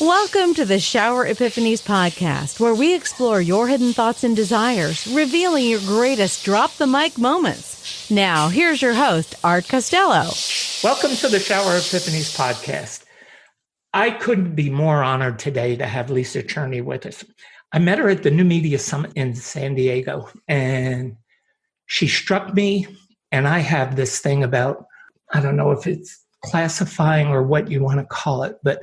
Welcome to the Shower Epiphanies podcast, where we explore your hidden thoughts and desires, revealing your greatest drop the mic moments. Now, here's your host, Art Costello. Welcome to the Shower Epiphanies podcast. I couldn't be more honored today to have Lisa Cherney with us. I met her at the New Media Summit in San Diego, and she struck me, and I have this thing about, I don't know if it's classifying or what you want to call it, but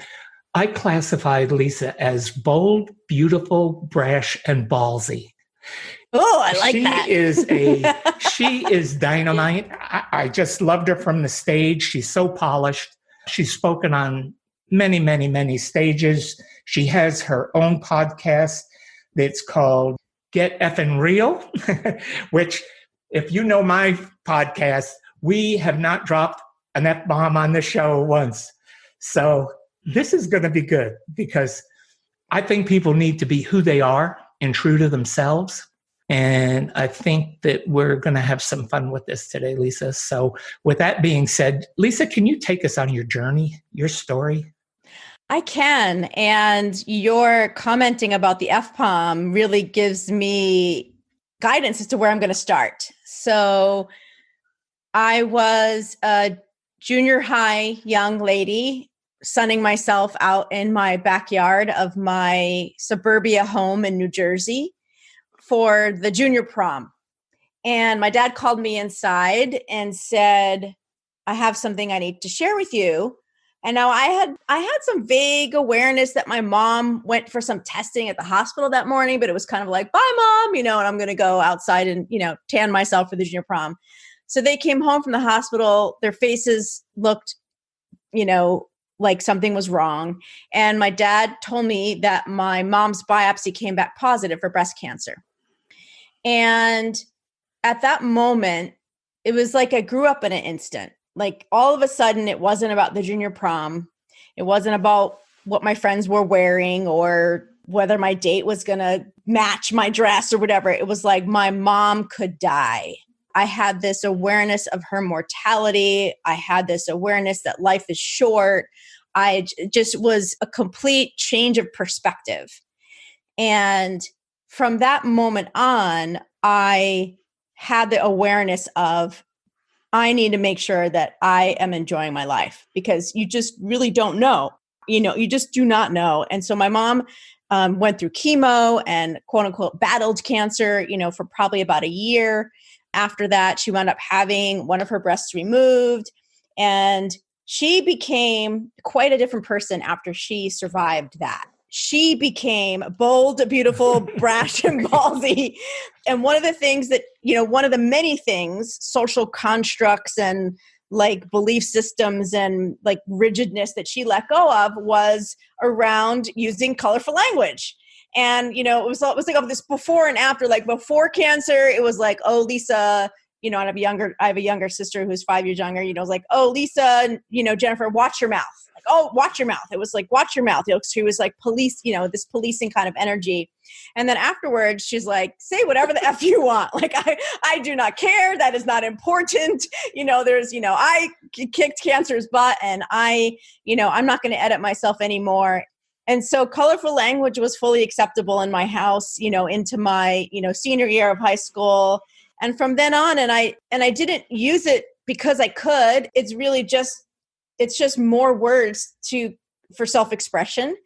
I classified Lisa as bold, beautiful, brash, and ballsy. Oh, I like that. She is dynamite. I just loved her from the stage. She's so polished. She's spoken on many, many, many stages. She has her own podcast that's called Get Effin' Real, which, if you know my podcast, we have not dropped an F-bomb on the show once. So this is going to be good because I think people need to be who they are and true to themselves. And I think that we're going to have some fun with this today, Lisa. So with that being said, Lisa, can you take us on your journey, your story? I can. And your commenting about the F-bomb really gives me guidance as to where I'm going to start. So I was a junior high young lady sunning myself out in my backyard of my suburbia home in New Jersey for the junior prom. And my dad called me inside and said, I have something I need to share with you. And now I had some vague awareness that my mom went for some testing at the hospital that morning, but it was kind of like, bye, Mom, and I'm going to go outside and, tan myself for the junior prom. So they came home from the hospital. Their faces looked, like something was wrong. And my dad told me that my mom's biopsy came back positive for breast cancer. And at that moment, it was like I grew up in an instant. Like all of a sudden, it wasn't about the junior prom. It wasn't about what my friends were wearing or whether my date was going to match my dress or whatever. It was like my mom could die. I had this awareness of her mortality. I had this awareness that life is short. Just was a complete change of perspective. And from that moment on, I had the awareness of, I need to make sure that I am enjoying my life because you just really don't know. You just do not know. And so my mom went through chemo and quote unquote battled cancer, for probably about a year. After that, she wound up having one of her breasts removed, and she became quite a different person after she survived that. She became bold, beautiful, brash, and ballsy. And one of the things that, one of the many things, social constructs and like belief systems and like rigidness that she let go of was around using colorful language. And, it was like this before and after, like before cancer, it was like, oh, Lisa, and I have a younger sister who's 5 years younger, it was like, oh, Lisa, Jennifer, watch your mouth. Like, oh, watch your mouth. It was like, watch your mouth. She was like police, this policing kind of energy. And then afterwards, she's like, say whatever the F you want. Like, I do not care. That is not important. I kicked cancer's butt and I'm not going to edit myself anymore. And so colorful language was fully acceptable in my house, into my, senior year of high school. And from then on, and I didn't use it because I could. It's really it's just more words for self-expression.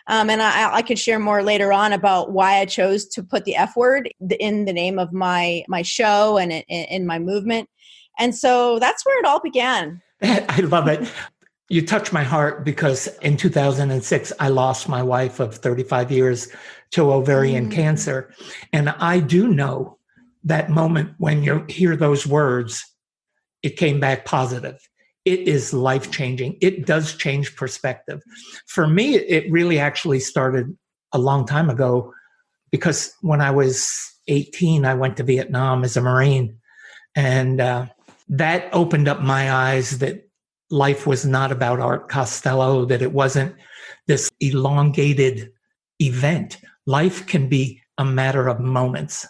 And I could share more later on about why I chose to put the F word in the name of my show and in my movement. And so that's where it all began. I love it. You touch my heart because in 2006, I lost my wife of 35 years to ovarian cancer. And I do know that moment when you hear those words, it came back positive. It is life-changing. It does change perspective. For me, it really actually started a long time ago because when I was 18, I went to Vietnam as a Marine. And that opened up my eyes that life was not about Art Costello, that it wasn't this elongated event. Life can be a matter of moments.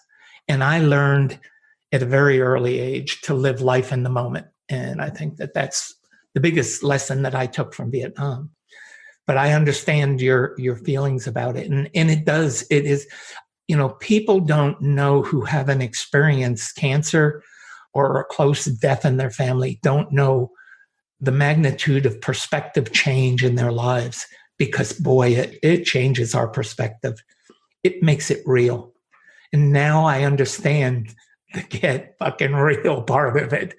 And I learned at a very early age to live life in the moment. And I think that that's the biggest lesson that I took from Vietnam. but I understand your feelings about it. And it is, people don't know who haven't experienced cancer or a close death in their family, don't know the magnitude of perspective change in their lives, because boy, it changes our perspective. It makes it real. And now I understand the get fucking real part of it,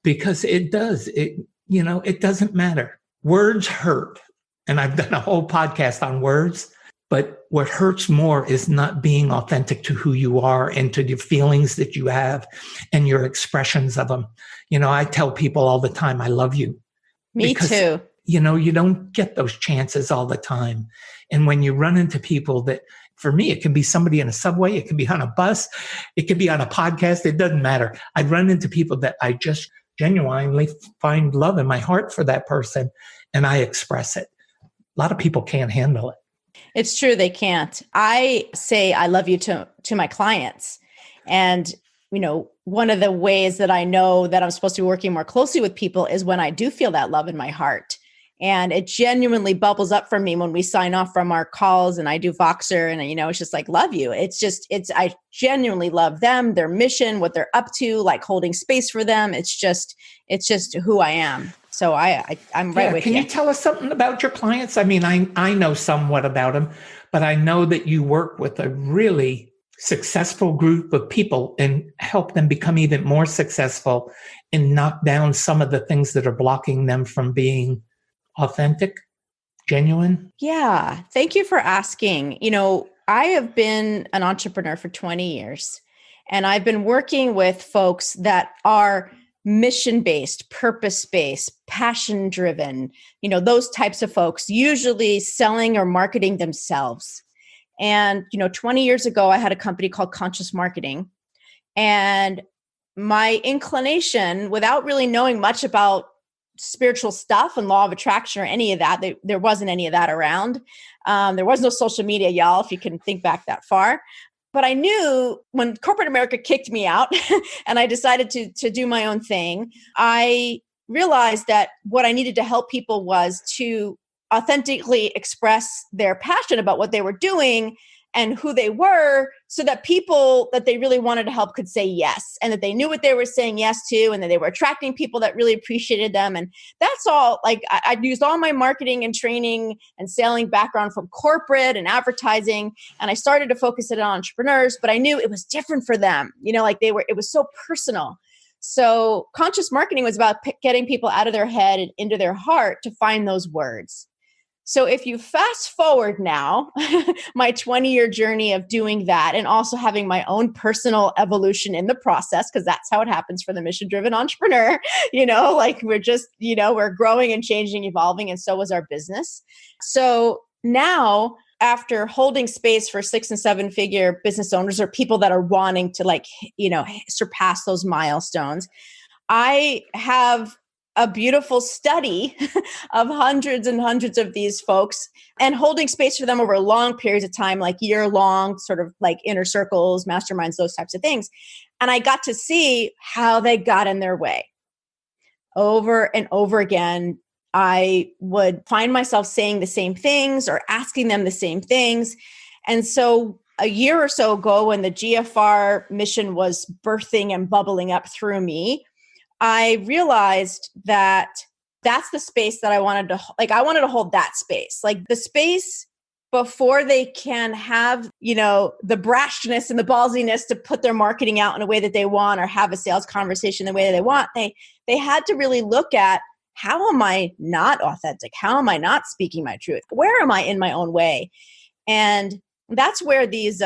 because it does. It doesn't matter. Words hurt. And I've done a whole podcast on words, but what hurts more is not being authentic to who you are and to the feelings that you have and your expressions of them. I tell people all the time, I love you. Me too. You don't get those chances all the time. And when you run into people that, for me, it can be somebody in a subway, it can be on a bus, it can be on a podcast, it doesn't matter. I run into people that I just genuinely find love in my heart for that person, and I express it. A lot of people can't handle it. It's true, they can't. I say I love you to my clients. And, one of the ways that I know that I'm supposed to be working more closely with people is when I do feel that love in my heart. And it genuinely bubbles up for me when we sign off from our calls and I do Voxer and, it's just like, love you. I genuinely love them, their mission, what they're up to, like holding space for them. It's just who I am. So I'm right with you. Can you tell us something about your clients? I mean, I know somewhat about them, but I know that you work with a really successful group of people and help them become even more successful and knock down some of the things that are blocking them from being authentic, genuine. Yeah. Thank you for asking. I have been an entrepreneur for 20 years, and I've been working with folks that are mission-based, purpose-based, passion-driven, those types of folks, usually selling or marketing themselves. And, 20 years ago, I had a company called Conscious Marketing. And my inclination, without really knowing much about spiritual stuff and law of attraction or any of that, there wasn't any of that around. There was no social media, y'all, if you can think back that far. But I knew when corporate America kicked me out and I decided to do my own thing, I realized that what I needed to help people was to authentically express their passion about what they were doing and who they were, so that people that they really wanted to help could say yes, and that they knew what they were saying yes to, and that they were attracting people that really appreciated them. And that's all. Like, I used all my marketing and training and selling background from corporate and advertising, and I started to focus it on entrepreneurs, but I knew it was different for them. It was so personal. So conscious marketing was about getting people out of their head and into their heart to find those words. So if you fast forward now, my 20-year journey of doing that and also having my own personal evolution in the process, because that's how it happens for the mission-driven entrepreneur, we're just, we're growing and changing, evolving, and so is our business. So now, after holding space for 6 and 7 figure business owners or people that are wanting to surpass those milestones, I have a beautiful study of hundreds and hundreds of these folks and holding space for them over long periods of time, like year-long, sort of like inner circles, masterminds, those types of things. And I got to see how they got in their way. Over and over again, I would find myself saying the same things or asking them the same things. And so a year or so ago, when the GFR mission was birthing and bubbling up through me, I realized that that's the space that I wanted to, I wanted to hold that space, like the space before they can have, the brashness and the ballsiness to put their marketing out in a way that they want or have a sales conversation the way that they want. They had to really look at, how am I not authentic? How am I not speaking my truth? Where am I in my own way? And that's where these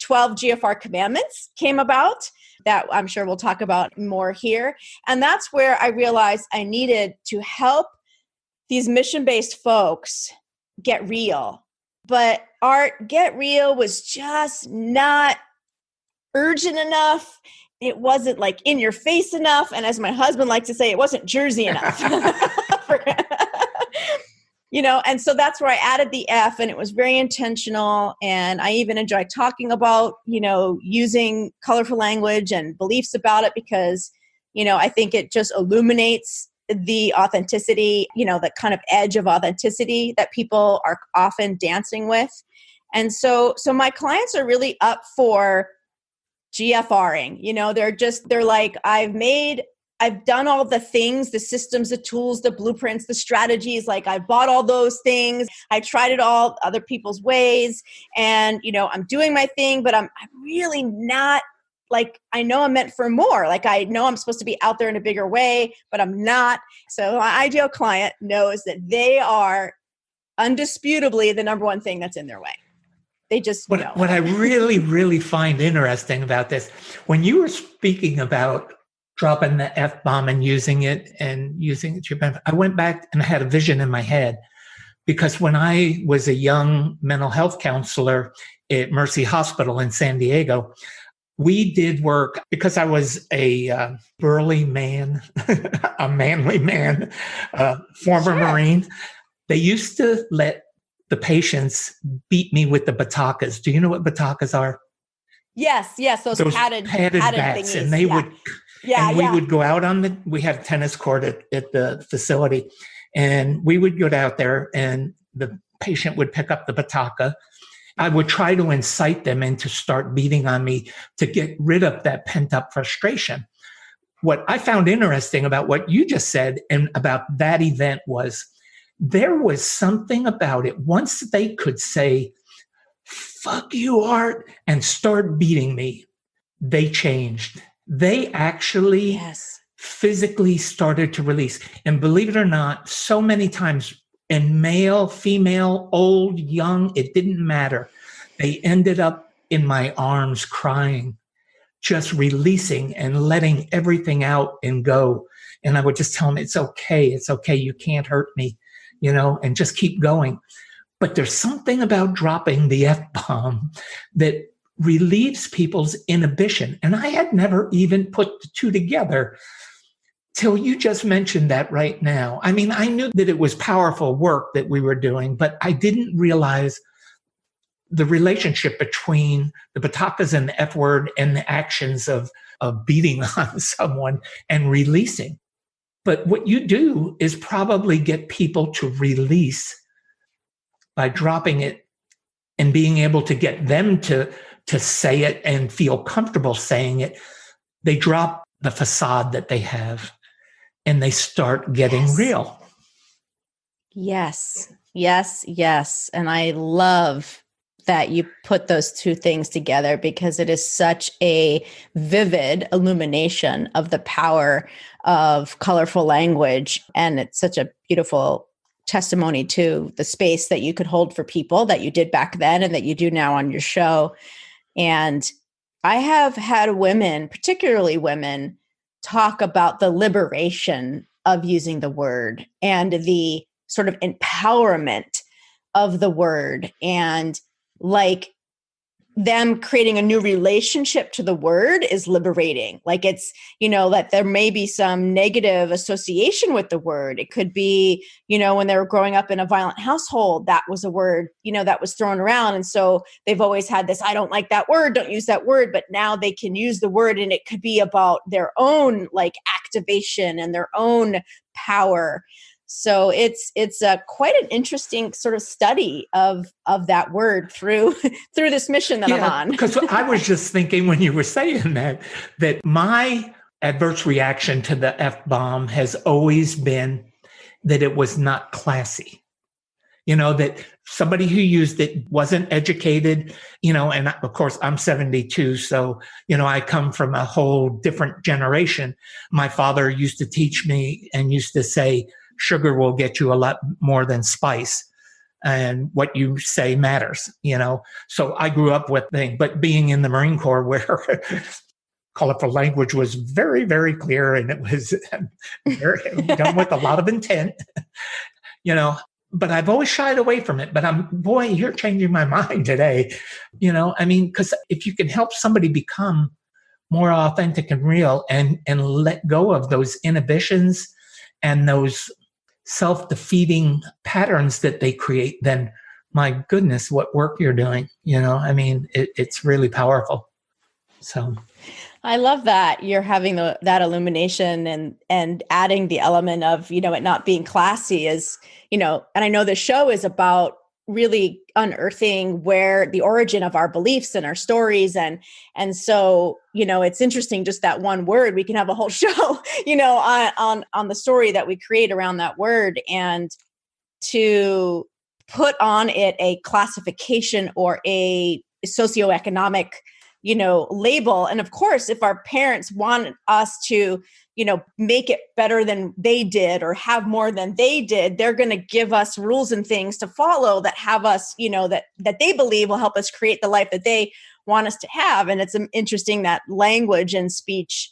12 GFR Commandments came about, that I'm sure we'll talk about more here. And that's where I realized I needed to help these mission-based folks get real. But Art, get real was just not urgent enough. It wasn't in your face enough. And as my husband liked to say, it wasn't Jersey enough. And so that's where I added the F, and it was very intentional. And I even enjoy talking about, using colorful language and beliefs about it, because, I think it just illuminates the authenticity, the kind of edge of authenticity that people are often dancing with. And so my clients are really up for GFRing. They're like, I've done all the things, the systems, the tools, the blueprints, the strategies. Like I bought all those things. I tried it all other people's ways. And, I'm doing my thing, but I'm really not like, I know I'm meant for more. Like I know I'm supposed to be out there in a bigger way, but I'm not. So my ideal client knows that they are undisputably the number one thing that's in their way. They just know. What I really, really find interesting about this, when you were speaking about dropping the F-bomb and using it to your benefit, I went back and I had a vision in my head, because when I was a young mental health counselor at Mercy Hospital in San Diego, we did work, because I was a burly man, a manly man, former Marine. They used to let the patients beat me with the batakas. Do you know what batakas are? Yes. Those padded bats, thingies. And they would, we would go out we had a tennis court at the facility, and we would go out there, and the patient would pick up the bataka. I would try to incite them into start beating on me to get rid of that pent up frustration. What I found interesting about what you just said and about that event was, there was something about it. Once they could say, "Fuck you, Art," and start beating me, they changed. They actually physically started to release. And believe it or not, so many times, in male, female, old, young, it didn't matter. They ended up in my arms crying, just releasing and letting everything out and go. And I would just tell them, it's okay, you can't hurt me, and just keep going. But there's something about dropping the F-bomb that relieves people's inhibition. And I had never even put the two together till you just mentioned that right now. I mean, I knew that it was powerful work that we were doing, but I didn't realize the relationship between the batakas and the F word and the actions of beating on someone and releasing. But what you do is probably get people to release by dropping it and being able to get them to say it and feel comfortable saying it. They drop the facade that they have and they start getting real. Yes. And I love that you put those two things together, because it is such a vivid illumination of the power of colorful language. And it's such a beautiful testimony to the space that you could hold for people, that you did back then and that you do now on your show. And I have had women, particularly women, talk about the liberation of using the word and the sort of empowerment of the word, and like them creating a new relationship to the word is liberating. Like it's, that there may be some negative association with the word. It could be, when they were growing up in a violent household, that was a word, that was thrown around. And so they've always had this, I don't like that word, don't use that word, but now they can use the word, and it could be about their own like activation and their own power. So it's quite an interesting sort of study of that word through this mission that I'm on. Because I was just thinking when you were saying that my adverse reaction to the F-bomb has always been that it was not classy. That somebody who used it wasn't educated, and of course I'm 72. So, I come from a whole different generation. My father used to teach me and used to say, sugar will get you a lot more than spice, and what you say matters, So I grew up with things, but being in the Marine Corps where colorful language was very, very clear, and it was very, done with a lot of intent, but I've always shied away from it. But boy, you're changing my mind today, because if you can help somebody become more authentic and real and let go of those inhibitions and those self-defeating patterns that they create, then my goodness, what work you're doing, it's really powerful. So I love that you're having that illumination and adding the element of, it not being classy is, and I know the show is about really unearthing where the origin of our beliefs and our stories. And so, it's interesting, just that one word, we can have a whole show, on the story that we create around that word, and to put on it a classification or a socioeconomic label. And of course, if our parents want us to, make it better than they did or have more than they did, they're going to give us rules and things to follow that have us, that they believe will help us create the life that they want us to have. And it's interesting that language and speech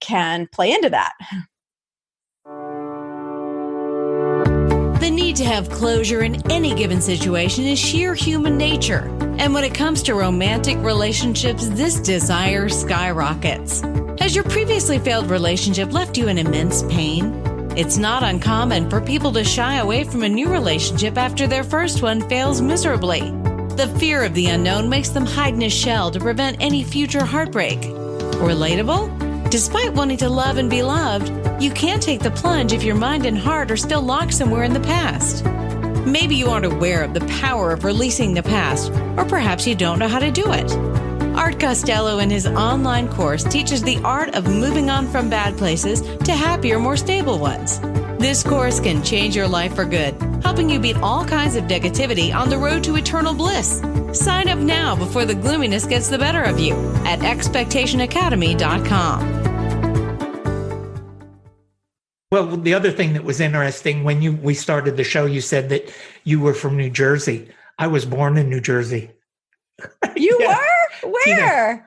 can play into that. The need to have closure in any given situation is sheer human nature. And when it comes to romantic relationships, this desire skyrockets. Has your previously failed relationship left you in immense pain? It's not uncommon for people to shy away from a new relationship after their first one fails miserably. The fear of the unknown makes them hide in a shell to prevent any future heartbreak. Relatable? Despite wanting to love and be loved, you can't take the plunge if your mind and heart are still locked somewhere in the past. Maybe you aren't aware of the power of releasing the past, or perhaps you don't know how to do it. Art Costello in his online course teaches the art of moving on from bad places to happier, more stable ones. This course can change your life for good, helping you beat all kinds of negativity on the road to eternal bliss. Sign up now before the gloominess gets the better of you at expectationacademy.com. Well, the other thing that was interesting, when we started the show, you said that you were from New Jersey. I was born in New Jersey. You were? Where?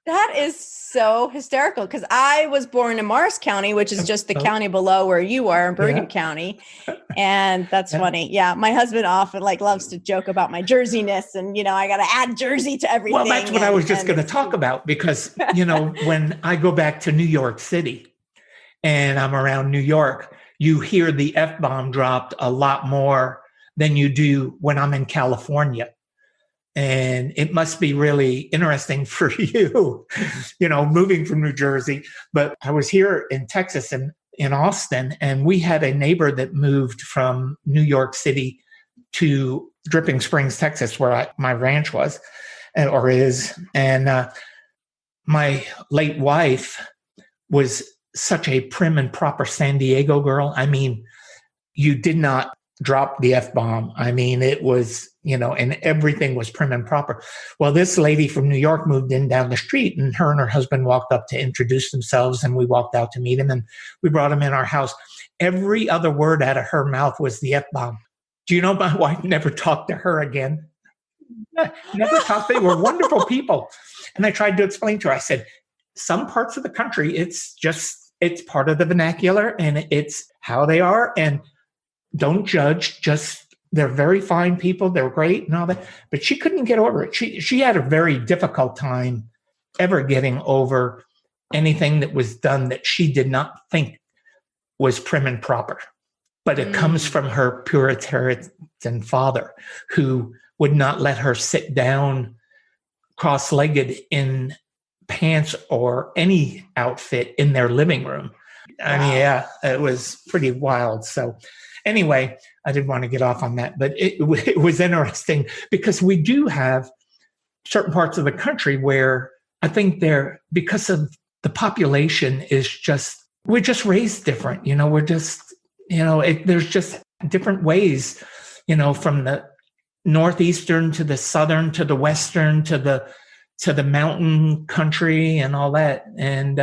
That is so hysterical, because I was born in Morris County, which is just the county below where you are in Bergen County. And that's funny. Yeah. My husband often loves to joke about my Jerseyness, and, I got to add Jersey to everything. Well, that's what I was just going to talk about, because, when I go back to New York City and I'm around New York, you hear the F-bomb dropped a lot more than you do when I'm in California. And it must be really interesting for you, moving from New Jersey. But I was here in Texas and in Austin, and we had a neighbor that moved from New York City to Dripping Springs, Texas, where my ranch was or is. And my late wife was such a prim and proper San Diego girl. I mean, you did not drop the F-bomb. I mean, it was, and everything was prim and proper. Well, this lady from New York moved in down the street, and her husband walked up to introduce themselves, and we walked out to meet him, and we brought him in our house. Every other word out of her mouth was the F-bomb. Do you know my wife never talked to her again? Never talked. They were wonderful people. And I tried to explain to her, I said, some parts of the country, it's part of the vernacular, and it's how they are, and don't judge, they're very fine people. They're great and all that. But she couldn't get over it. She had a very difficult time ever getting over anything that was done that she did not think was prim and proper. But it comes from her Puritan father, who would not let her sit down cross-legged in pants or any outfit in their living room. I mean, yeah, it was pretty wild. So anyway, I didn't want to get off on that, but it was interesting, because we do have certain parts of the country where I think because of the population we're just raised different. We're just, there's just different ways, from the northeastern to the southern to the western to the mountain country and all that. And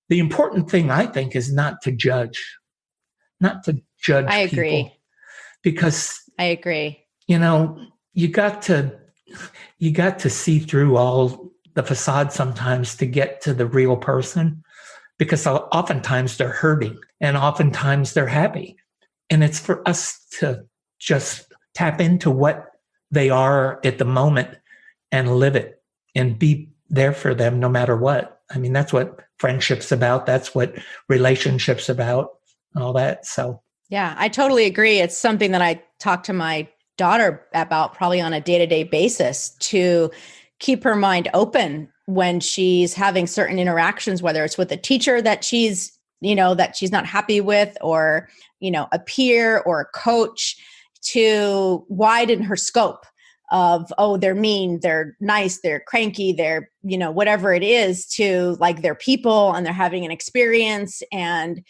the important thing, I think, is not to judge I agree. people, because I agree. You got to see through all the facade sometimes to get to the real person, because oftentimes they're hurting and oftentimes they're happy. And it's for us to just tap into what they are at the moment and live it and be there for them no matter what. I mean, that's what friendship's about. That's what relationships about, all that. So yeah, I totally agree. It's something that I talk to my daughter about probably on a day-to-day basis, to keep her mind open when she's having certain interactions, whether it's with a teacher that she's not happy with, or, a peer or a coach, to widen her scope of, oh, they're mean, they're nice, they're cranky, they're, whatever it is, to like, they're people and they're having an experience, and,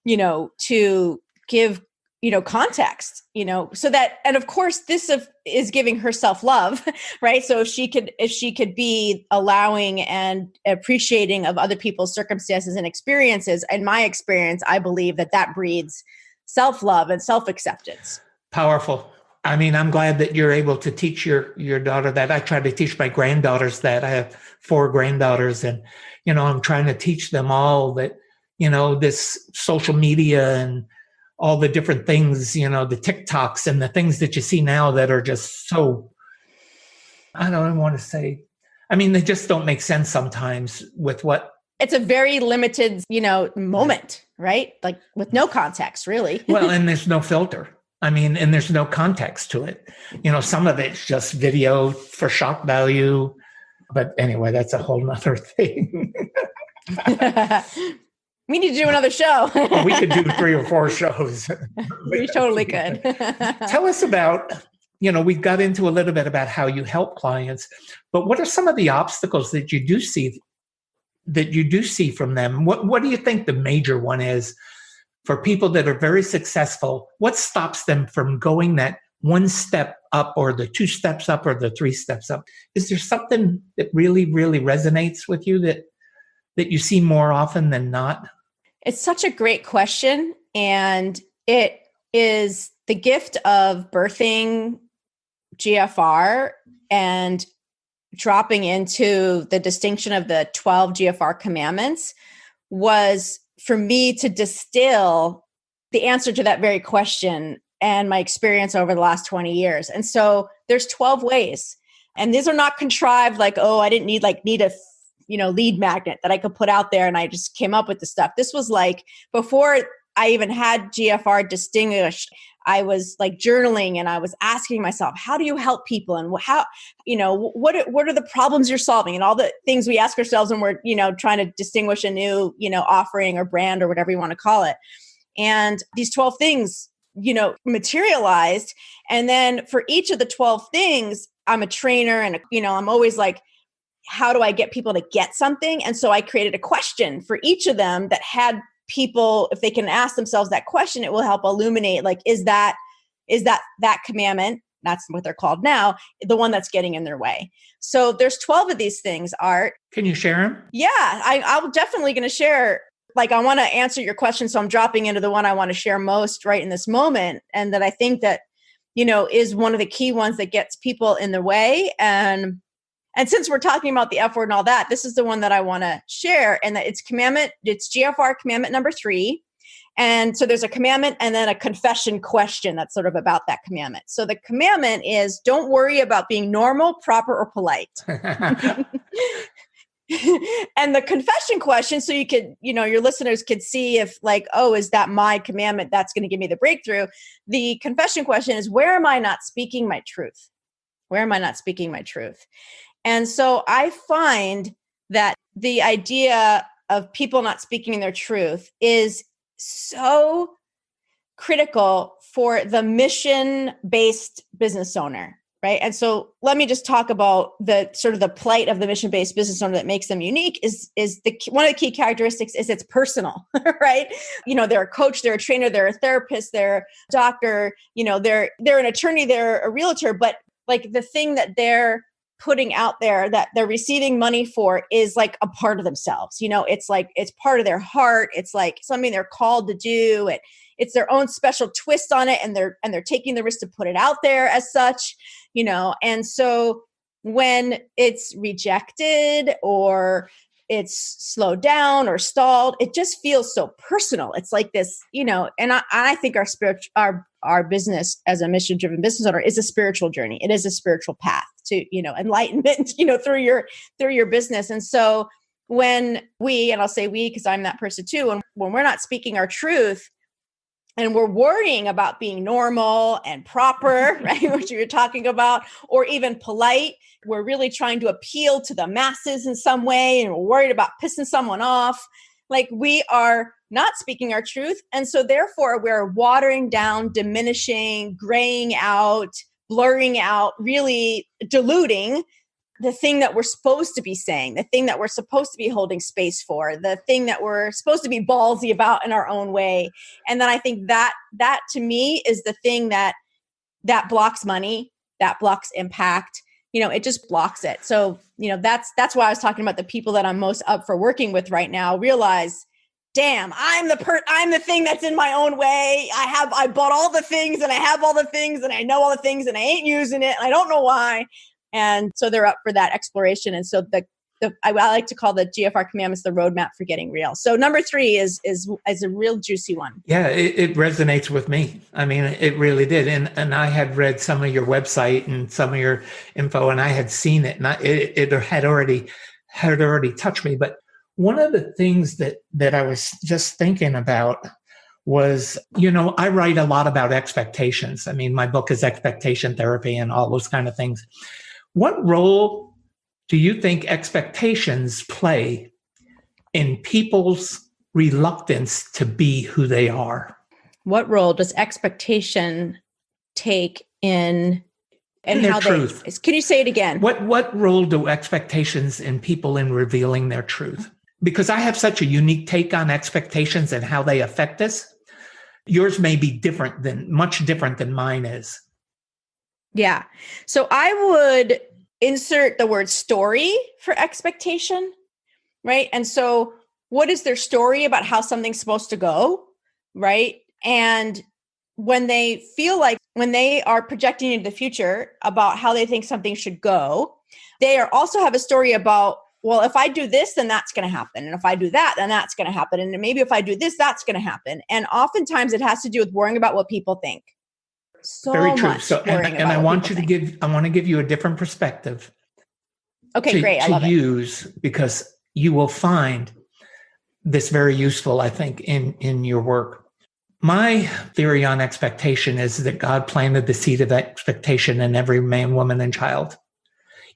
to give, context, so that, and of course this is giving her self-love, right? So if she could be allowing and appreciating of other people's circumstances and experiences, in my experience, I believe that breeds self-love and self-acceptance. Powerful. I mean, I'm glad that you're able to teach your daughter that. I try to teach my granddaughters that. I have 4 granddaughters, and, I'm trying to teach them all that, this social media and all the different things, the TikToks and the things that you see now that are just so, I don't want to say, I mean, they just don't make sense sometimes with what. It's a very limited, moment, right? Like with no context, really. Well, and there's no filter. I mean, and there's no context to it. Some of it's just video for shock value. But anyway, that's a whole nother thing. We need to do another show. Well, we could do 3 or 4 shows. We totally could. Tell us about, we got into a little bit about how you help clients, but what are some of the obstacles that you do see from them? What do you think the major one is for people that are very successful? What stops them from going that 1 step up, or the 2 steps up, or the 3 steps up? Is there something that really, really resonates with you that you see more often than not? It's such a great question. And it is the gift of birthing GFR and dropping into the distinction of the 12 GFR Commandments, was for me to distill the answer to that very question and my experience over the last 20 years. And so there's 12 ways. And these are not contrived like, oh, I didn't need a lead magnet that I could put out there and I just came up with the stuff. This was like before I even had GFR distinguished, I was like journaling and I was asking myself, how do you help people? And how, what are the problems you're solving? And all the things we ask ourselves when we're, trying to distinguish a new, offering or brand or whatever you want to call it. And these 12 things, materialized. And then for each of the 12 things, I'm a trainer and, I'm always like, how do I get people to get something? And so I created a question for each of them that had people, if they can ask themselves that question, it will help illuminate, like, is that commandment, that's what they're called now, the one that's getting in their way. So there's 12 of these things, Art. Can you share them? Yeah, I'm definitely going to share. Like, I want to answer your question. So I'm dropping into the one I want to share most right in this moment. And that I think that, is one of the key ones that gets people in the way. And since we're talking about the F word and all that, this is the one that I want to share. And that it's GFR commandment number 3. And so there's a commandment and then a confession question that's sort of about that commandment. So the commandment is, don't worry about being normal, proper, or polite. And the confession question, so you could, your listeners could see if like, oh, is that my commandment? That's going to give me the breakthrough. The confession question is, where am I not speaking my truth? Where am I not speaking my truth? And so I find that the idea of people not speaking their truth is so critical for the mission-based business owner, right? And so let me just talk about the sort of the plight of the mission-based business owner that makes them unique is one of the key characteristics is it's personal, right? They're a coach, they're a trainer, they're a therapist, they're a doctor, they're an attorney, they're a realtor, but like the thing that they're putting out there that they're receiving money for is like a part of themselves. It's like, it's part of their heart. It's like something they're called to do. It's their own special twist on it. And they're taking the risk to put it out there as such, and so when it's rejected or it's slowed down or stalled, it just feels so personal. It's like this, and I think our business as a mission-driven business owner is a spiritual journey. It is a spiritual path to, enlightenment, through your business. And so when we, and I'll say we, because I'm that person too, when we're not speaking our truth, and we're worrying about being normal and proper, right? Which you were talking about, or even polite. We're really trying to appeal to the masses in some way, and we're worried about pissing someone off. Like, we are not speaking our truth. And so therefore we're watering down, diminishing, graying out, blurring out, really diluting the thing that we're supposed to be saying, the thing that we're supposed to be holding space for, the thing that we're supposed to be ballsy about in our own way. And then I think that to me is the thing that blocks money, that blocks impact. It just blocks it. So, that's why I was talking about the people that I'm most up for working with right now. Realize, damn, I'm the thing that's in my own way. I bought all the things, and I have all the things, and I know all the things, and I ain't using it, and I don't know why. And so they're up for that exploration. And so I like to call the GFR Commandments the roadmap for getting real. So number 3 is a real juicy one. Yeah, it resonates with me. I mean, it really did. And I had read some of your website and some of your info, and I had seen it, and it had already touched me. But one of the things that I was just thinking about was, I write a lot about expectations. I mean, my book is Expectation Therapy and all those kind of things. What role do you think expectations play in people's reluctance to be who they are? What role does expectation take in their truth? Can you say it again? What role do expectations in people in revealing their truth? Because I have such a unique take on expectations and how they affect us. Yours may be much different than mine is. Yeah. So I would insert the word story for expectation, right? And so what is their story about how something's supposed to go, right? And when they are projecting into the future about how they think something should go, they also have a story about, well, if I do this, then that's going to happen. And if I do that, then that's going to happen. And maybe if I do this, that's going to happen. And oftentimes it has to do with worrying about what people think. Very true. So, and I want to give you a different perspective. Okay, great. I love it. Use, because you will find this very useful, I think, in your work. My theory on expectation is that God planted the seed of expectation in every man, woman, and child.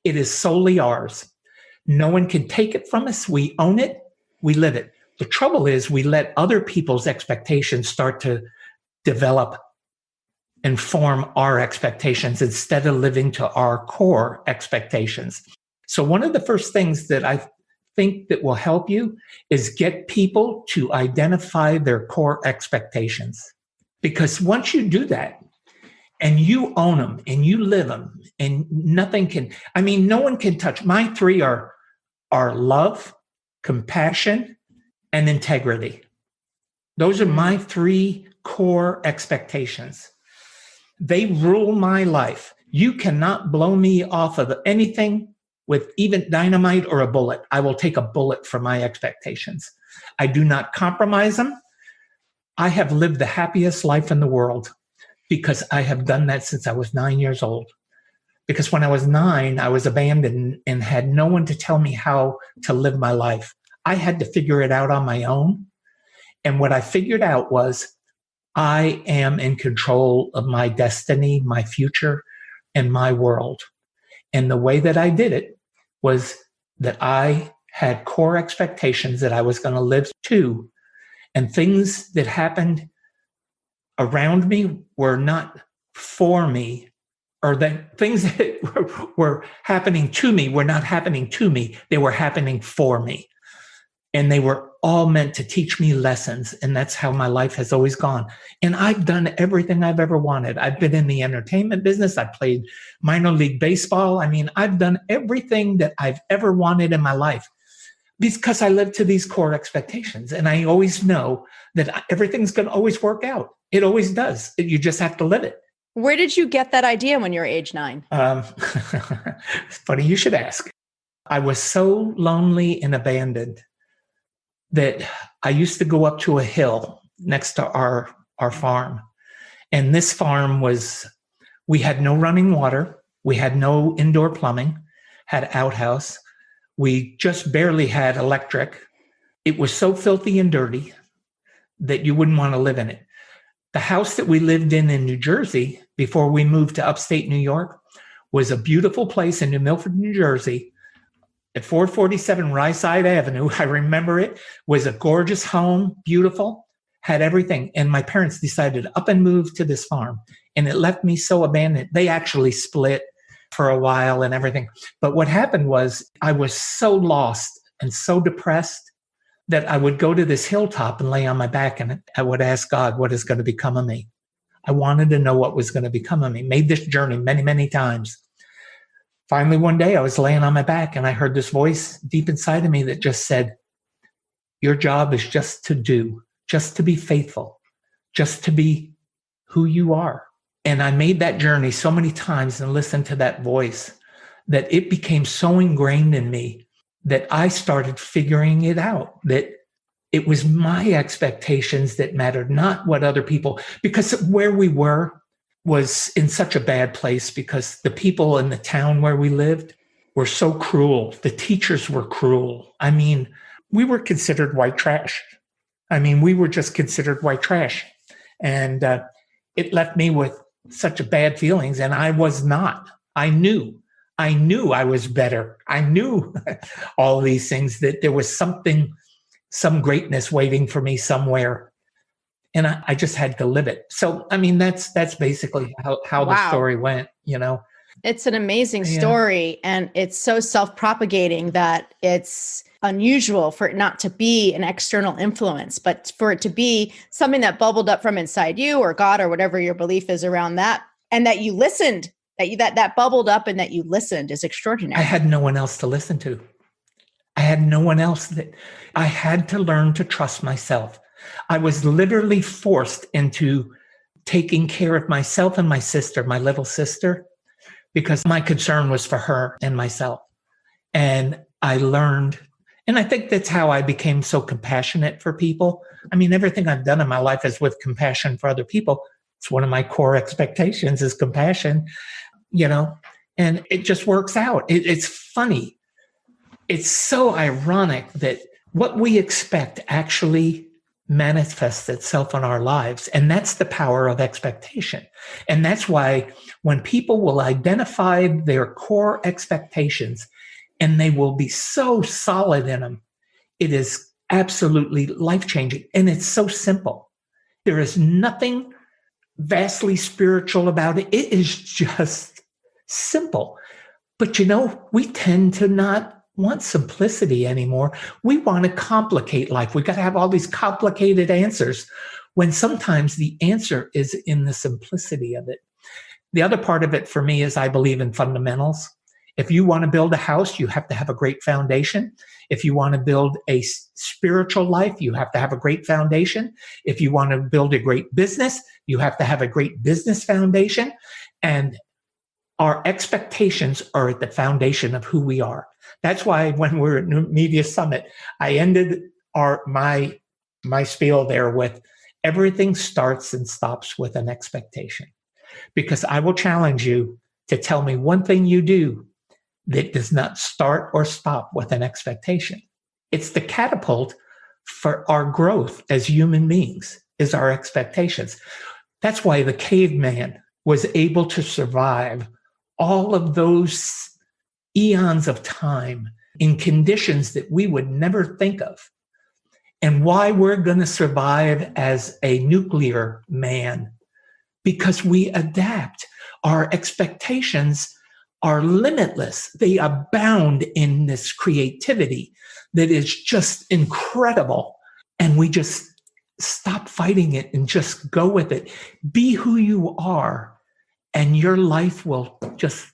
It is solely ours. No one can take it from us. We own it. We live it. The trouble is we let other people's expectations start to develop and form our expectations instead of living to our core expectations. So one of the first things that I think that will help you is get people to identify their core expectations. Because once you do that, and you own them, and you live them, and no one can touch. My 3 are love, compassion, and integrity. Those are my 3 core expectations. They rule my life. You cannot blow me off of anything with even dynamite or a bullet. I will take a bullet for my expectations. I do not compromise them. I have lived the happiest life in the world because I have done that since I was 9 years old. Because when I was 9, I was abandoned and had no one to tell me how to live my life. I had to figure it out on my own. And what I figured out was I am in control of my destiny, my future, and my world. And the way that I did it was that I had core expectations that I was going to live to. And things that happened around me were not for me, or that things that were happening to me were not happening to me. They were happening for me. And they were all meant to teach me lessons. And that's how my life has always gone. And I've done everything I've ever wanted. I've been in the entertainment business. I played minor league baseball. I mean, I've done everything that I've ever wanted in my life because I live to these core expectations. And I always know that everything's going to always work out. It always does. You just have to live it. Where did you get that idea when you were age 9? Funny you should ask. I was so lonely and abandoned that I used to go up to a hill next to our farm. And this farm we had no running water. We had no indoor plumbing, had outhouse. We just barely had electric. It was so filthy and dirty that you wouldn't want to live in it. The house that we lived in New Jersey before we moved to upstate New York was a beautiful place in New Milford, New Jersey, at 447 Ryside Avenue. I remember it was a gorgeous home, beautiful, had everything. And my parents decided to up and move to this farm. And it left me so abandoned. They actually split for a while and everything. But what happened was I was so lost and so depressed that I would go to this hilltop and lay on my back, and I would ask God, what is going to become of me? I wanted to know what was going to become of me. Made this journey many, many times. Finally, one day I was laying on my back and I heard this voice deep inside of me that just said, your job is just to do, just to be faithful, just to be who you are. And I made that journey so many times and listened to that voice that it became so ingrained in me that I started figuring it out, that it was my expectations that mattered, not what other people, because where we were was in such a bad place because the people in the town where we lived were so cruel. The teachers were cruel. I mean, we were considered white trash. I mean, we were just considered white trash. And it left me with such bad feelings, and I was not. I knew I was better. I knew all these things, that there was something, some greatness waiting for me somewhere. And I just had to live it. So, I mean, that's basically how the story went, you know. It's an amazing story, and it's so self-propagating that it's unusual for it not to be an external influence, but for it to be something that bubbled up from inside you or God or whatever your belief is around that, and that you listened. That bubbled up and that you listened is extraordinary. I had no one else to listen to. I had no one else I had to learn to trust myself. I was literally forced into taking care of myself and my sister, my little sister, because my concern was for her and myself. And I learned, and I think that's how I became so compassionate for people. I mean, everything I've done in my life is with compassion for other people. It's one of my core expectations is compassion, you know, and it just works out. It's funny. It's so ironic that what we expect actually manifests itself in our lives. And that's the power of expectation. And that's why when people will identify their core expectations and they will be so solid in them, it is absolutely life-changing. And it's so simple. There is nothing vastly spiritual about it. It is just simple. But, you know, we tend to not want simplicity anymore. We want to complicate life. We got to have all these complicated answers when sometimes the answer is in the simplicity of it. The other part of it for me is I believe in fundamentals. If you want to build a house, you have to have a great foundation. If you want to build a spiritual life, you have to have a great foundation. If you want to build a great business, you have to have a great business foundation. And our expectations are at the foundation of who we are. That's why when we're at New Media Summit, I ended my spiel there with everything starts and stops with an expectation. Because I will challenge you to tell me one thing you do that does not start or stop with an expectation. It's the catapult for our growth as human beings, is our expectations. That's why the caveman was able to survive all of those eons of time in conditions that we would never think of. And why we're going to survive as a nuclear man, because we adapt. Our expectations are limitless. They abound in this creativity that is just incredible. And we just stop fighting it and just go with it. Be who you are, and your life will just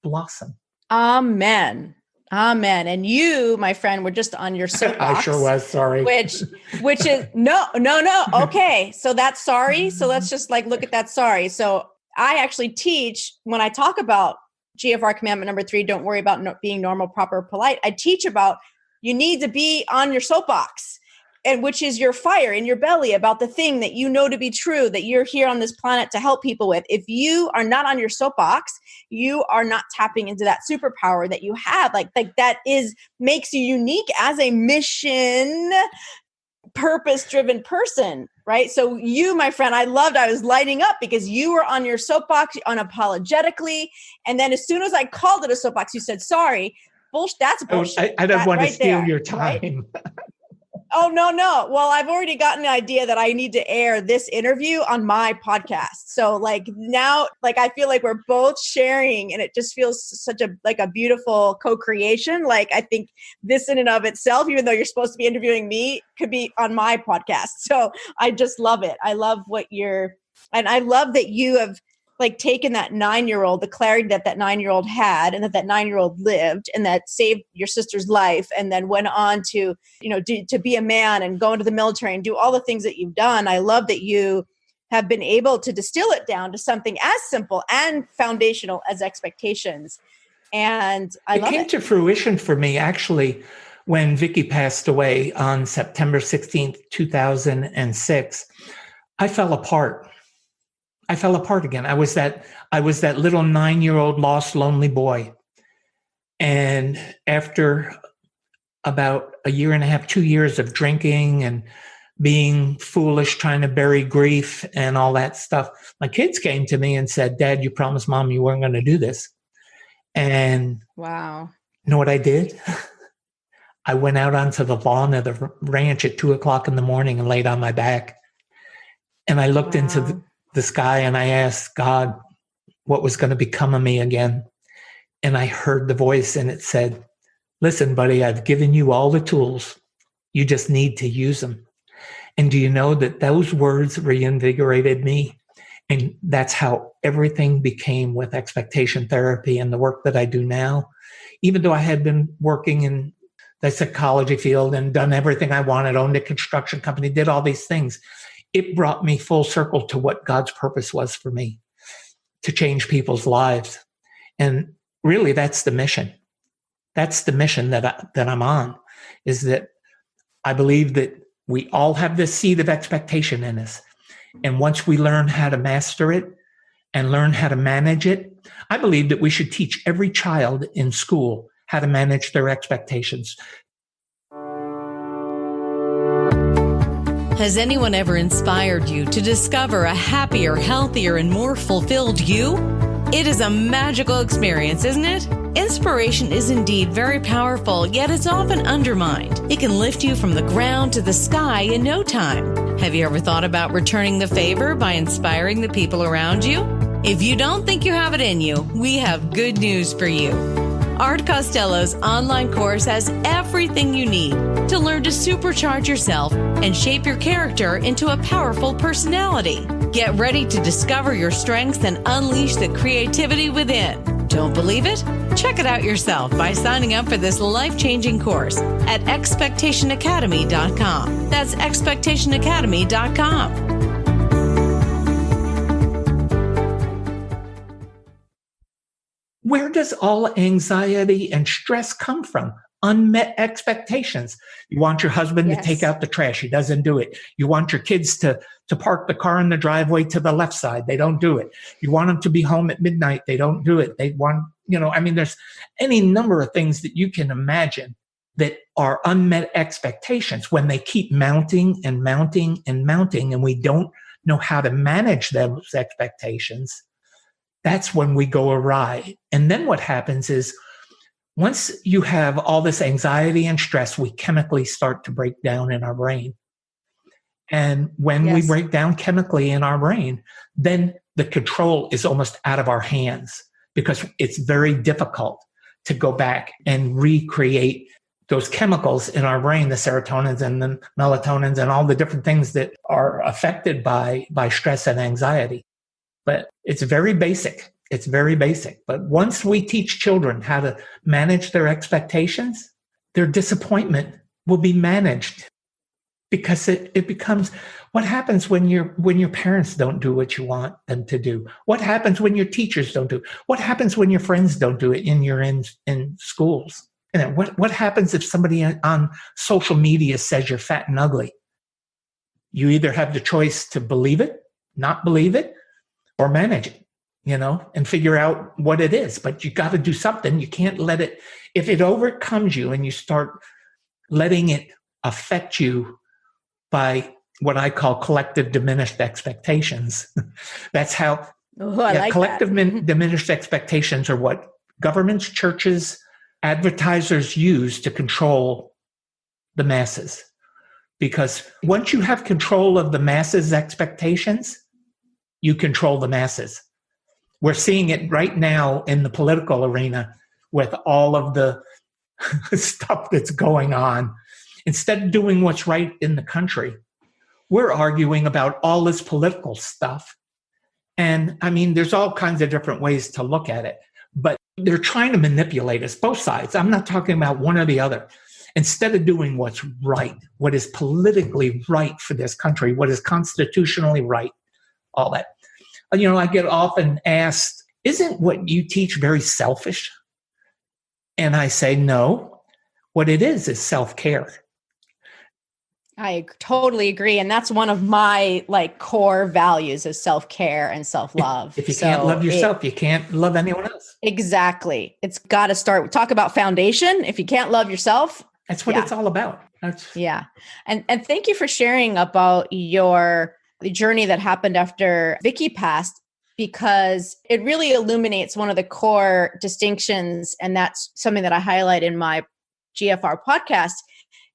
blossom. Amen. Amen. And you, my friend, were just on your soapbox. I sure was. Sorry. Which is no. Okay. So that's sorry. So let's just look at that sorry. So I actually teach when I talk about GFR commandment number 3, don't worry about being normal, proper, polite. I teach about you need to be on your soapbox, and which is your fire in your belly about the thing that you know to be true, that you're here on this planet to help people with. If you are not on your soapbox, you are not tapping into that superpower that you have. Like that makes you unique as a mission, purpose-driven person. right? So you, my friend, I was lighting up because you were on your soapbox unapologetically. And then as soon as I called it a soapbox, you said, sorry, bullshit. That's bullshit. I don't want to steal your right? time. Oh, no. Well, I've already gotten the idea that I need to air this interview on my podcast. So like now, like I feel like we're both sharing and it just feels such a beautiful co-creation. Like I think this in and of itself, even though you're supposed to be interviewing me, could be on my podcast. So I just love it. I love and I love that you have like taken that 9-year-old, the clarity that 9-year-old had and that 9-year-old lived and that saved your sister's life and then went on to, to be a man and go into the military and do all the things that you've done. I love that you have been able to distill it down to something as simple and foundational as expectations. And I love it. It came to fruition for me actually when Vicky passed away on September 16th, 2006. I fell apart again. I was that little 9-year-old lost, lonely boy. And after about a year and a half, 2 years of drinking and being foolish, trying to bury grief and all that stuff, my kids came to me and said, Dad, you promised Mom you weren't going to do this. And wow. You know what I did? I went out onto the lawn of the ranch at 2:00 in the morning and laid on my back. And I looked into the sky and I asked God what was going to become of me again. And I heard the voice and it said, listen, buddy, I've given you all the tools. You just need to use them. And do you know that those words reinvigorated me? And that's how everything became with expectation therapy and the work that I do now. Even though I had been working in the psychology field and done everything I wanted, owned a construction company, did all these things, it brought me full circle to what God's purpose was for me, to change people's lives. And really, that's the mission. That's the mission that I'm on, is that I believe that we all have this seed of expectation in us. And once we learn how to master it and learn how to manage it, I believe that we should teach every child in school how to manage their expectations. Has anyone ever inspired you to discover a happier, healthier, and more fulfilled you? It is a magical experience, isn't it? Inspiration is indeed very powerful, yet it's often undermined. It can lift you from the ground to the sky in no time. Have you ever thought about returning the favor by inspiring the people around you? If you don't think you have it in you, we have good news for you. Art Costello's online course has everything you need to learn to supercharge yourself and shape your character into a powerful personality. Get ready to discover your strengths and unleash the creativity within. Don't believe it? Check it out yourself by signing up for this life-changing course at expectationacademy.com. That's expectationacademy.com. Where does all anxiety and stress come from? Unmet expectations. You want your husband to take out the trash. He doesn't do it. You want your kids to park the car in the driveway to the left side. They don't do it. You want them to be home at midnight. They don't do it. They want, there's any number of things that you can imagine that are unmet expectations when they keep mounting and mounting and mounting, and we don't know how to manage those expectations. That's when we go awry. And then what happens is once you have all this anxiety and stress, we chemically start to break down in our brain. And when we break down chemically in our brain, then the control is almost out of our hands because it's very difficult to go back and recreate those chemicals in our brain, the serotonins and the melatonins and all the different things that are affected by stress and anxiety. But it's very basic. It's very basic. But once we teach children how to manage their expectations, their disappointment will be managed because it becomes what happens when your parents don't do what you want them to do. What happens when your teachers don't do? What happens when your friends don't do it in schools? And what happens if somebody on social media says you're fat and ugly? You either have the choice to believe it, not believe it, or manage it, and figure out what it is. But you got to do something. You can't let it, if it overcomes you and you start letting it affect you by what I call collective diminished expectations. That's how like collective that. diminished expectations are what governments, churches, advertisers use to control the masses. Because once you have control of the masses' expectations, you control the masses. We're seeing it right now in the political arena with all of the stuff that's going on. Instead of doing what's right in the country, we're arguing about all this political stuff. And I mean, there's all kinds of different ways to look at it, but they're trying to manipulate us, both sides. I'm not talking about one or the other. Instead of doing what's right, what is politically right for this country, what is constitutionally right, all that. You know, I get often asked, isn't what you teach very selfish? And I say, no, what it is self-care. I totally agree. And that's one of my core values is self-care and self-love. If you can't love yourself, you can't love anyone else. Exactly. It's got to start. Talk about foundation. If you can't love yourself. That's what it's all about. Yeah. And thank you for sharing about the journey that happened after Vicky passed, because it really illuminates one of the core distinctions. And that's something that I highlight in my GFR podcast,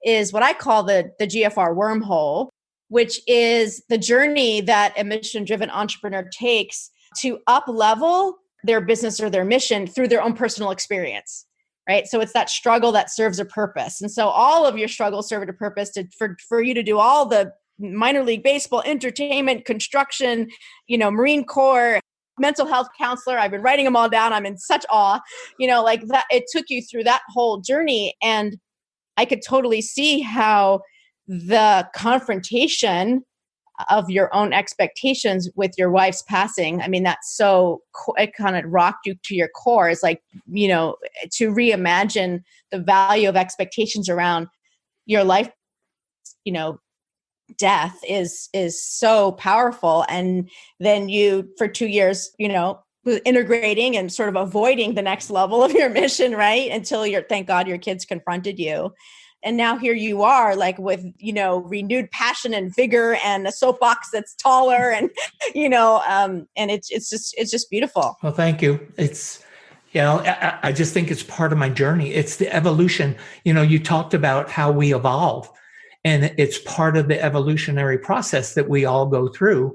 is what I call the GFR wormhole, which is the journey that a mission-driven entrepreneur takes to up-level their business or their mission through their own personal experience, right? So it's that struggle that serves a purpose. And so all of your struggles serve a purpose for you to do all the minor league baseball, entertainment, construction, Marine Corps, mental health counselor. I've been writing them all down. I'm in such awe, that it took you through that whole journey. And I could totally see how the confrontation of your own expectations with your wife's passing, I mean, that's it kind of rocked you to your core. It's like, to reimagine the value of expectations around your life, death is so powerful. And then you, for 2 years, integrating and sort of avoiding the next level of your mission, right? Until thank God your kids confronted you. And now here you are, with, renewed passion and vigor and a soapbox that's taller and, and it's just beautiful. Well, thank you. It's, I just think it's part of my journey. It's the evolution. You talked about how we evolve, and it's part of the evolutionary process that we all go through.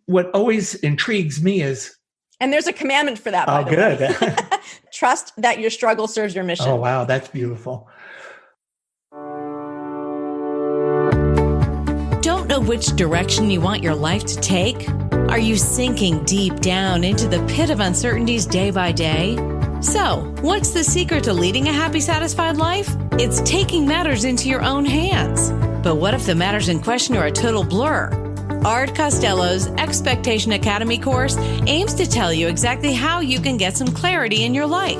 What always intrigues me is, and there's a commandment for that, by the good. way. Trust that your struggle serves your mission. Oh, wow. That's beautiful. Don't know which direction you want your life to take? Are you sinking deep down into the pit of uncertainties day by day? So, what's the secret to leading a happy, satisfied life? It's taking matters into your own hands. But what if the matters in question are a total blur? Art Costello's Expectation Academy course aims to tell you exactly how you can get some clarity in your life.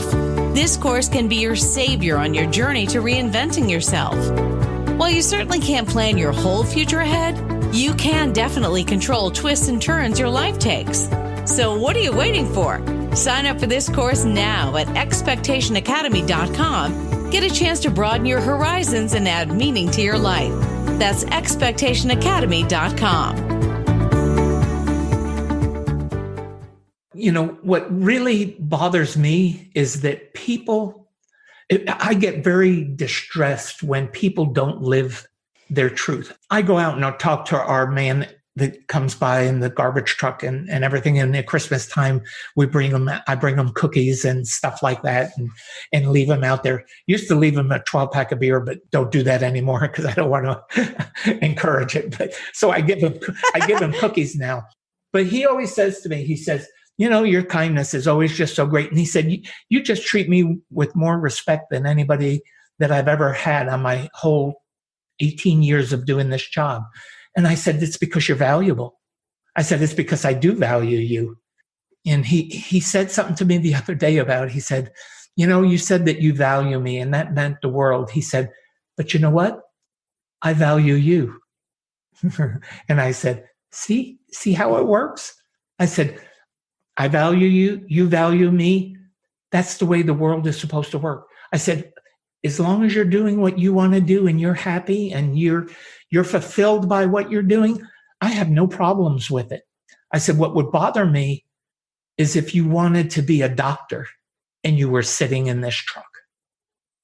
This course can be your savior on your journey to reinventing yourself. While you certainly can't plan your whole future ahead, you can definitely control twists and turns your life takes. So what are you waiting for? Sign up for this course now at expectationacademy.com. Get a chance to broaden your horizons and add meaning to your life. That's expectationacademy.com. What really bothers me is that I get very distressed when people don't live their truth. I go out and I'll talk to our man that comes by in the garbage truck and everything. And at Christmas time, I bring them cookies and stuff like that and leave them out there. Used to leave them a 12-pack of beer, but don't do that anymore because I don't want to encourage it. But so I give him cookies now. But he always says to me, he says, your kindness is always just so great. And he said, you just treat me with more respect than anybody that I've ever had on my whole 18 years of doing this job. And I said, it's because you're valuable. I said, it's because I do value you. And he said something to me the other day he said, you said that you value me and that meant the world. He said, but you know what? I value you. And I said, see how it works? I said, I value you. You value me. That's the way the world is supposed to work. I said, as long as you're doing what you want to do and you're happy and you're fulfilled by what you're doing, I have no problems with it. I said, what would bother me is if you wanted to be a doctor and you were sitting in this truck.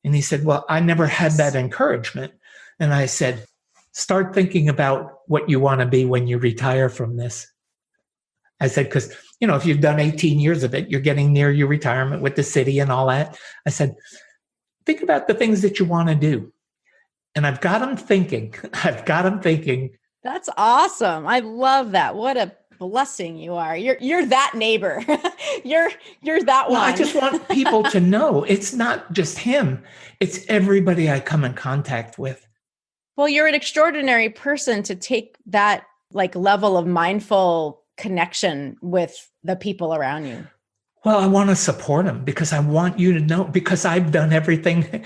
And he said, well, I never had that encouragement. And I said, start thinking about what you want to be when you retire from this. I said, because, if you've done 18 years of it, you're getting near your retirement with the city and all that. I said, think about the things that you want to do. And I've got them thinking. That's awesome. I love that. What a blessing you are. You're that neighbor. you're that one. Well, I just want people to know it's not just him. It's everybody I come in contact with. Well, you're an extraordinary person to take that level of mindful connection with the people around you. Well, I want to support them because I want you to know, because I've done everything,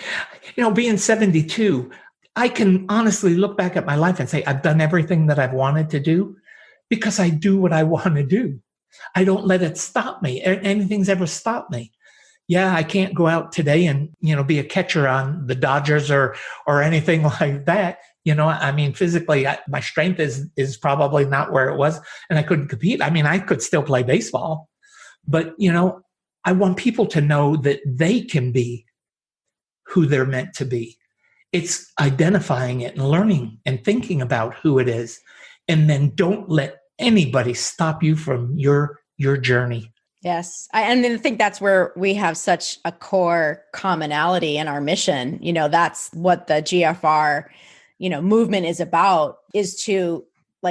being 72, I can honestly look back at my life and say, I've done everything that I've wanted to do because I do what I want to do. I don't let it stop me. Anything's ever stopped me. Yeah, I can't go out today and, be a catcher on the Dodgers or anything like that. Physically, my strength is probably not where it was, and I couldn't compete. I could still play baseball, but, I want people to know that they can be who they're meant to be. It's identifying it and learning and thinking about who it is. And then don't let anybody stop you from your journey. Yes. And I think that's where we have such a core commonality in our mission. That's what the GFR, movement is about, is to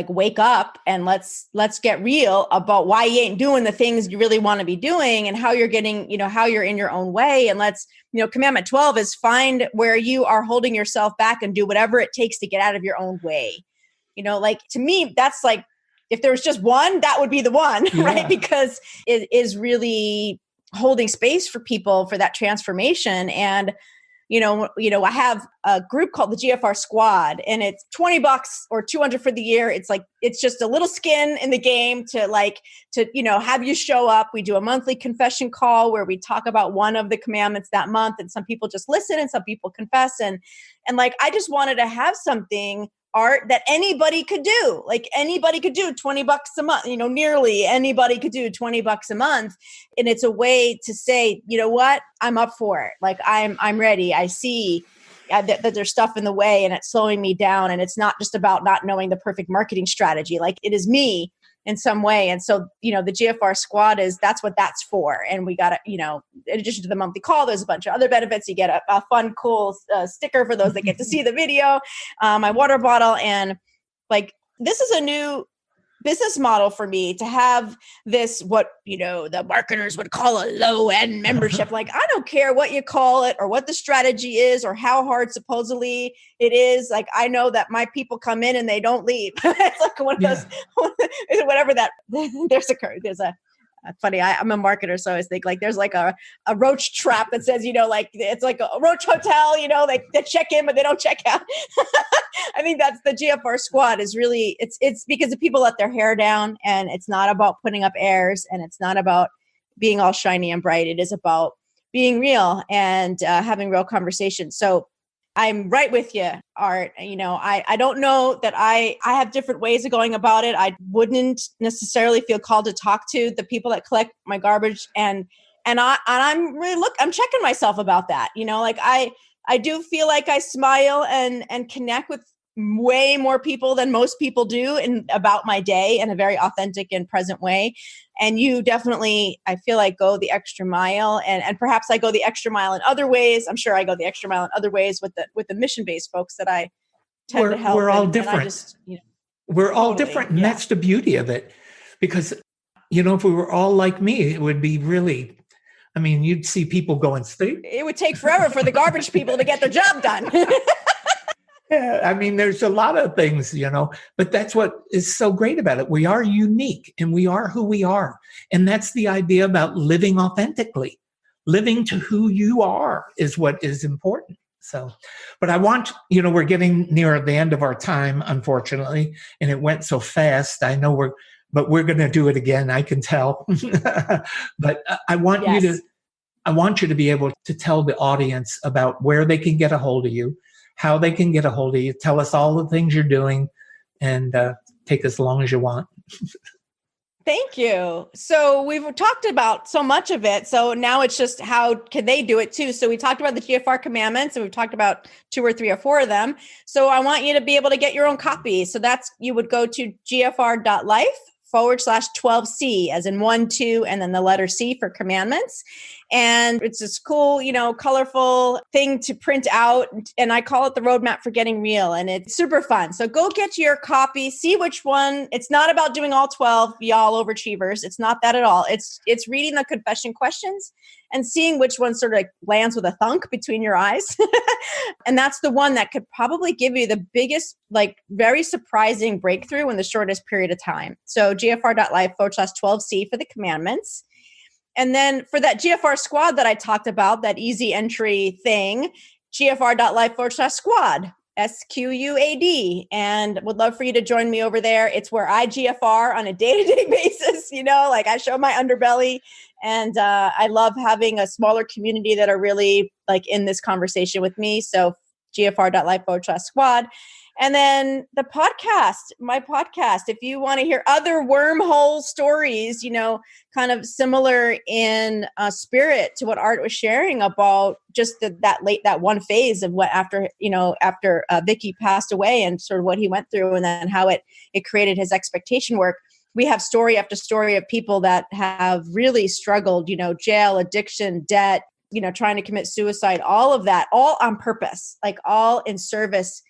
wake up and let's get real about why you ain't doing the things you really want to be doing and how you're getting, how you're in your own way. And let's, Commandment 12 is find where you are holding yourself back and do whatever it takes to get out of your own way. To me, that's if there was just one, that would be the one, yeah. Right? Because it is really holding space for people for that transformation. And, I have a group called the GFR Squad, and it's $20 or $200 for the year. It's just a little skin in the game to have you show up. We do a monthly confession call where we talk about one of the commandments that month, and some people just listen and some people confess. And I just wanted to have something, Art, that anybody could do. Anybody could do $20 a month, nearly anybody could do $20 a month. And it's a way to say, you know what, I'm up for it. I'm ready. I see that there's stuff in the way and it's slowing me down. And it's not just about not knowing the perfect marketing strategy. It is me in some way. And so, the GFR Squad that's what that's for. And we got to, in addition to the monthly call, there's a bunch of other benefits. You get a fun, cool sticker for those that get to see the video, my water bottle. And this is a new business model for me to have this, what, the marketers would call a low end membership. I don't care what you call it or what the strategy is or how hard supposedly it is. I know that my people come in and they don't leave. It's one of those, whatever that, there's a funny, I'm a marketer. So I always think there's a roach trap that says, it's like a roach hotel, they check in, but they don't check out. I think that's the GFR Squad is really, it's because the people let their hair down, and it's not about putting up airs, and it's not about being all shiny and bright. It is about being real and having real conversations. So I'm right with you, Art. I don't know that I have different ways of going about it. I wouldn't necessarily feel called to talk to the people that collect my garbage. And I'm really I'm checking myself about that. I do feel like I smile and connect with way more people than most people do about my day in a very authentic and present way. And you definitely, I feel go the extra mile, and perhaps I go the extra mile in other ways. I'm sure I go the extra mile in other ways with the mission-based folks that I tend to help. We're all different. We're all different. And that's the beauty of it. Because, if we were all like me, it would be really, you'd see people going straight. It would take forever for the garbage people to get their job done. Yeah, there's a lot of things, but that's what is so great about it. We are unique and we are who we are. And that's the idea about living authentically. Living to who you are is what is important. So, but I want, we're getting near the end of our time, unfortunately, and it went so fast. I know but we're going to do it again. I can tell. But I want you I want you to be able to tell the audience about where they can get a hold of you, how they can get a hold of you. Tell us all the things you're doing, and take as long as you want. Thank you. So we've talked about so much of it. So now it's just how can they do it too? So we talked about the GFR Commandments, and we've talked about 2 or 3 or 4 of them. So I want you to be able to get your own copy. So you would go to gfr.life/12C, as in 1, 2, and then the letter C for commandments. And it's this cool, colorful thing to print out. And I call it the roadmap for getting real. And it's super fun. So go get your copy, see which one. It's not about doing all 12, be all overachievers. It's not that at all. It's reading the confession questions and seeing which one sort of lands with a thunk between your eyes. And that's the one that could probably give you the biggest, very surprising breakthrough in the shortest period of time. So gfr.life/12C for the commandments. And then for that GFR squad that I talked about, that easy entry thing, gfr.life/squad, SQUAD. And would love for you to join me over there. It's where I GFR on a day-to-day basis. I show my underbelly. And I love having a smaller community that are really in this conversation with me. So gfr.life/squad. And then the podcast, my podcast, if you want to hear other wormhole stories, kind of similar in spirit to what Art was sharing about just that one phase of what after Vicky passed away and sort of what he went through, and then how it created his expectation work. We have story after story of people that have really struggled, jail, addiction, debt, trying to commit suicide, all of that, all on purpose, all in service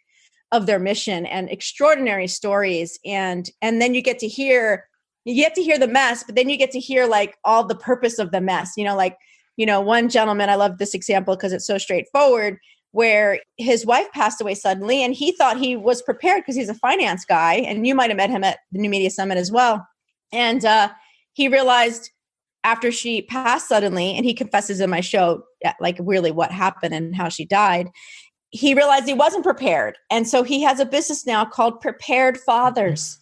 of their mission, and extraordinary stories. And then you get to hear the mess, but then you get to hear all the purpose of the mess. One gentleman, I love this example because it's so straightforward, where his wife passed away suddenly, and he thought he was prepared because he's a finance guy, and you might have met him at the New Media Summit as well. And he realized after she passed suddenly, and he confesses in my show, really what happened and how she died, he realized he wasn't prepared. And so he has a business now called Prepared Fathers.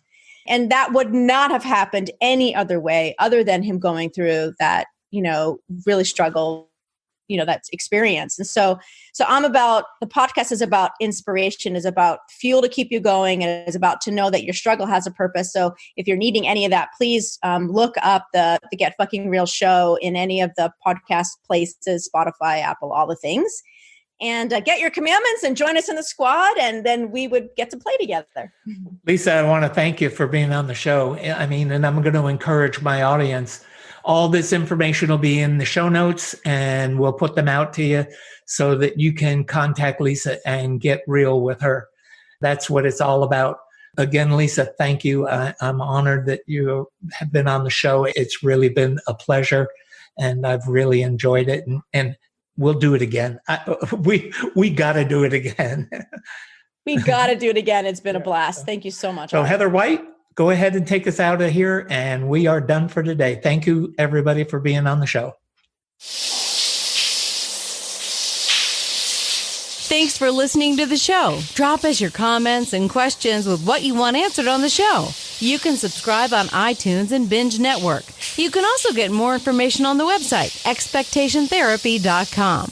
And that would not have happened any other way other than him going through that, really struggle, that's experience. And so the podcast is about inspiration, is about fuel to keep you going, and is about to know that your struggle has a purpose. So if you're needing any of that, please look up the Get Fucking Real show in any of the podcast places, Spotify, Apple, all the things. And get your commandments and join us in the squad, and then we would get to play together. Lisa, I want to thank you for being on the show. And I'm going to encourage my audience. All this information will be in the show notes, and we'll put them out to you so that you can contact Lisa and get real with her. That's what it's all about. Again, Lisa, thank you. I'm honored that you have been on the show. It's really been a pleasure, and I've really enjoyed it. And we'll do it again. We got to do it again. We got to do it again. It's been a blast. Thank you so much. So Heather White, go ahead and take us out of here, and we are done for today. Thank you, everybody, for being on the show. Thanks for listening to the show. Drop us your comments and questions with what you want answered on the show. You can subscribe on iTunes and Binge Network. You can also get more information on the website, expectationtherapy.com.